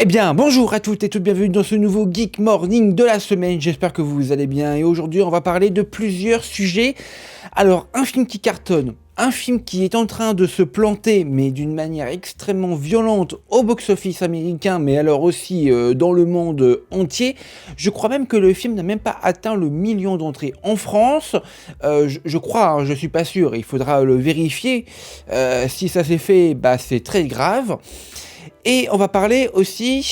Eh bien, bonjour à toutes et toutes, bienvenue dans ce nouveau Geek Morning de la semaine, j'espère que vous allez bien, et aujourd'hui on va parler de plusieurs sujets. Alors, un film qui cartonne, un film qui est en train de se planter, mais d'une manière extrêmement violente au box-office américain, mais alors aussi dans le monde entier. Je crois même que le film n'a même pas atteint le million d'entrées en France, je crois, hein, je suis pas sûr, il faudra le vérifier. Si ça s'est fait, bah c'est très grave. Et on va parler aussi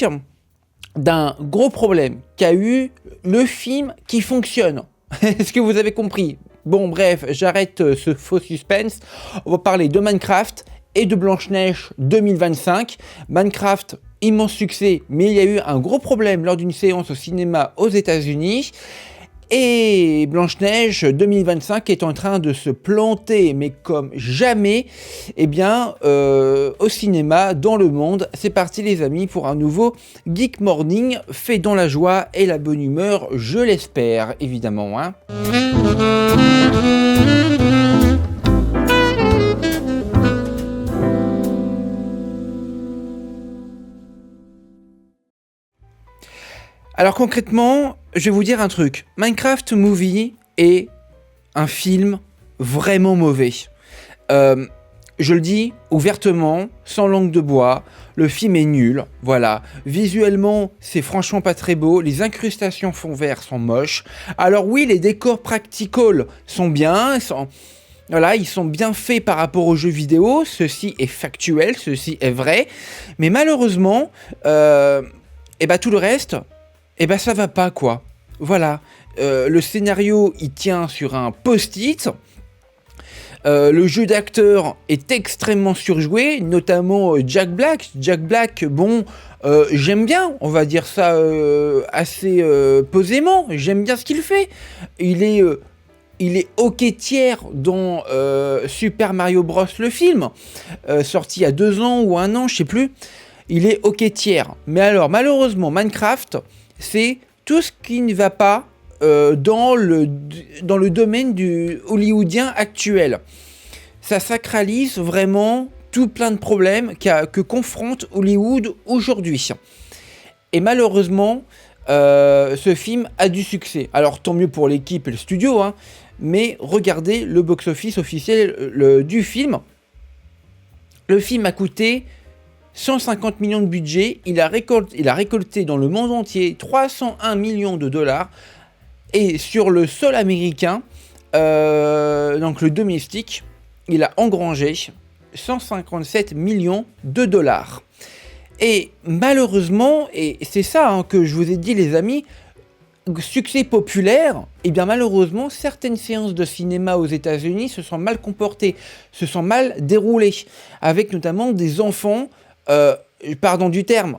d'un gros problème qu'a eu le film qui fonctionne. Est-ce que vous avez compris? Bon bref, j'arrête ce faux suspense. On va parler de Minecraft et de Blanche-Neige 2025. Minecraft, immense succès, mais il y a eu un gros problème lors d'une séance au cinéma aux États-Unis. Et Blanche-Neige 2025 est en train de se planter, mais comme jamais, eh bien, au cinéma, dans le monde. C'est parti les amis pour un nouveau Geek Morning, fait dans la joie et la bonne humeur, je l'espère, évidemment. Hein. Alors concrètement, je vais vous dire un truc. Minecraft Movie est un film vraiment mauvais. Je le dis ouvertement, sans langue de bois, le film est nul, voilà. Visuellement, c'est franchement pas très beau, les incrustations fond vert sont moches. Alors oui, les décors practical sont bien, ils sont bien faits par rapport aux jeux vidéo, ceci est factuel, ceci est vrai. Mais malheureusement, tout le reste... ça va pas quoi, voilà, le scénario il tient sur un post-it, le jeu d'acteur est extrêmement surjoué, notamment Jack Black, bon, j'aime bien, on va dire ça assez posément, j'aime bien ce qu'il fait, il est ok tiers dans Super Mario Bros le film, sorti il y a 2 ans ou 1 an, je sais plus, il est ok tiers, mais alors malheureusement Minecraft, c'est tout ce qui ne va pas dans le domaine du hollywoodien actuel. Ça sacralise vraiment tout plein de problèmes que confronte Hollywood aujourd'hui. Et malheureusement, ce film a du succès. Alors tant mieux pour l'équipe et le studio, hein, mais regardez le box-office officiel du film. Le film a coûté 150 millions de budget, il a récolté dans le monde entier 301 millions de dollars, et sur le sol américain, donc le domestique, il a engrangé 157 millions de dollars. Et malheureusement, et c'est ça hein, que je vous ai dit les amis, succès populaire, et bien malheureusement certaines séances de cinéma aux États-Unis se sont mal comportées, se sont mal déroulées, avec notamment des enfants, pardon du terme,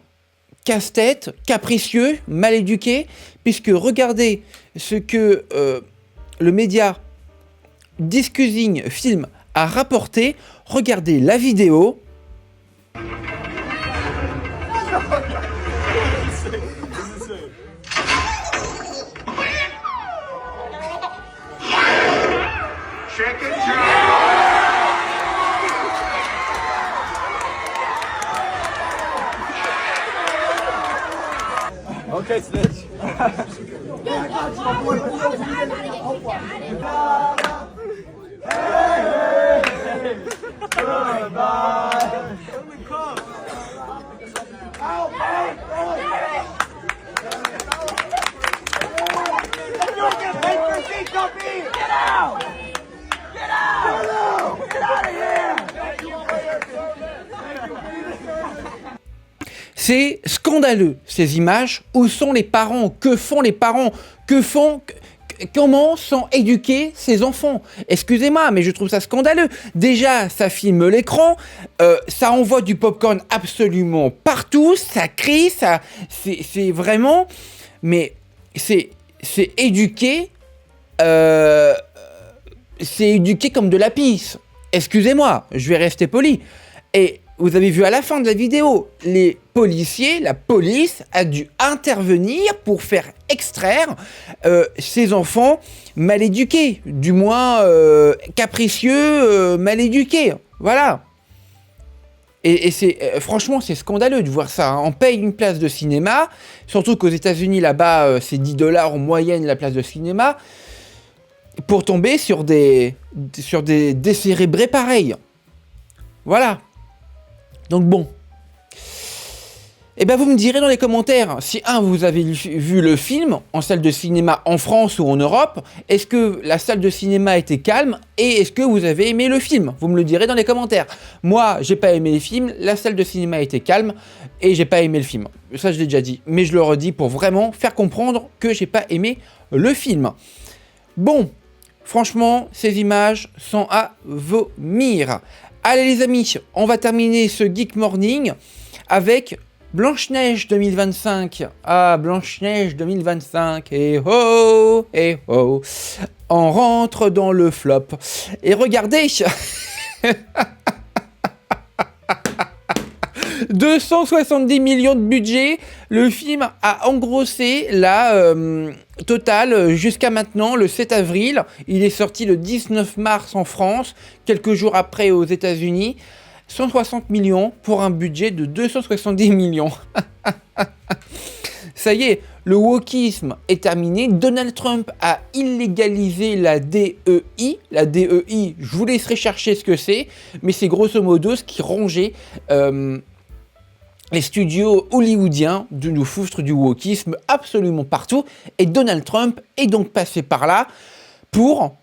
casse-tête, capricieux, mal éduqués, puisque regardez ce que le média Discussing Film a rapporté, regardez la vidéo. Okay, Snitch. C'est scandaleux, ces images. Où sont les parents? Que font les parents? Comment sont éduqués ces enfants? Excusez-moi, mais je trouve ça scandaleux. Déjà, ça filme l'écran, ça envoie du popcorn absolument partout, ça crie, c'est vraiment... Mais c'est éduqué... c'est éduqué comme de la pisse. Excusez-moi, je vais rester poli. Et vous avez vu à la fin de la vidéo, les policiers, la police a dû intervenir pour faire extraire ces enfants mal éduqués, du moins capricieux, mal éduqués. Voilà. Et c'est franchement, c'est scandaleux de voir ça, hein. On paye une place de cinéma, surtout qu'aux États-Unis, là-bas, c'est 10 dollars en moyenne la place de cinéma, pour tomber sur des décérébrés pareils. Voilà. Donc bon. Eh ben vous me direz dans les commentaires si vous avez vu le film en salle de cinéma en France ou en Europe, est-ce que la salle de cinéma était calme et est-ce que vous avez aimé le film? Vous me le direz dans les commentaires. Moi, j'ai pas aimé les films, la salle de cinéma était calme et j'ai pas aimé le film. Ça je l'ai déjà dit, mais je le redis pour vraiment faire comprendre que j'ai pas aimé le film. Bon, franchement, ces images sont à vomir. Allez les amis, on va terminer ce Geek Morning avec Blanche-Neige 2025. Ah, Blanche-Neige 2025. Et ho, et ho. On rentre dans le flop. Et regardez 270 millions de budget. Le film a engrossé la totale jusqu'à maintenant, le 7 avril. Il est sorti le 19 mars en France, quelques jours après aux États-Unis. 160 millions pour un budget de 270 millions. Ça y est, le wokisme est terminé. Donald Trump a illégalisé la DEI. La DEI, je vous laisserai chercher ce que c'est, mais c'est grosso modo ce qui rongeait les studios hollywoodiens de nous foutre du wokisme absolument partout. Et Donald Trump est donc passé par là pour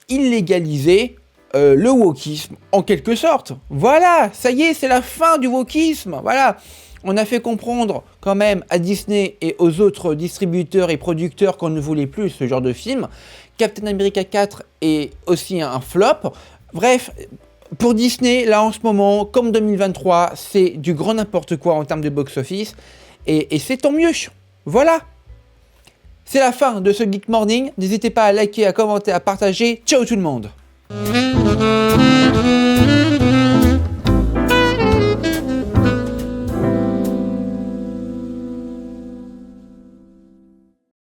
illégaliser le wokisme, en quelque sorte. Voilà, ça y est, c'est la fin du wokisme. Voilà, on a fait comprendre quand même à Disney et aux autres distributeurs et producteurs qu'on ne voulait plus ce genre de film. Captain America 4 est aussi un flop. Bref, pour Disney, là en ce moment, comme 2023, c'est du grand n'importe quoi en termes de box-office. Et c'est tant mieux. Voilà. C'est la fin de ce Geek Morning. N'hésitez pas à liker, à commenter, à partager. Ciao tout le monde.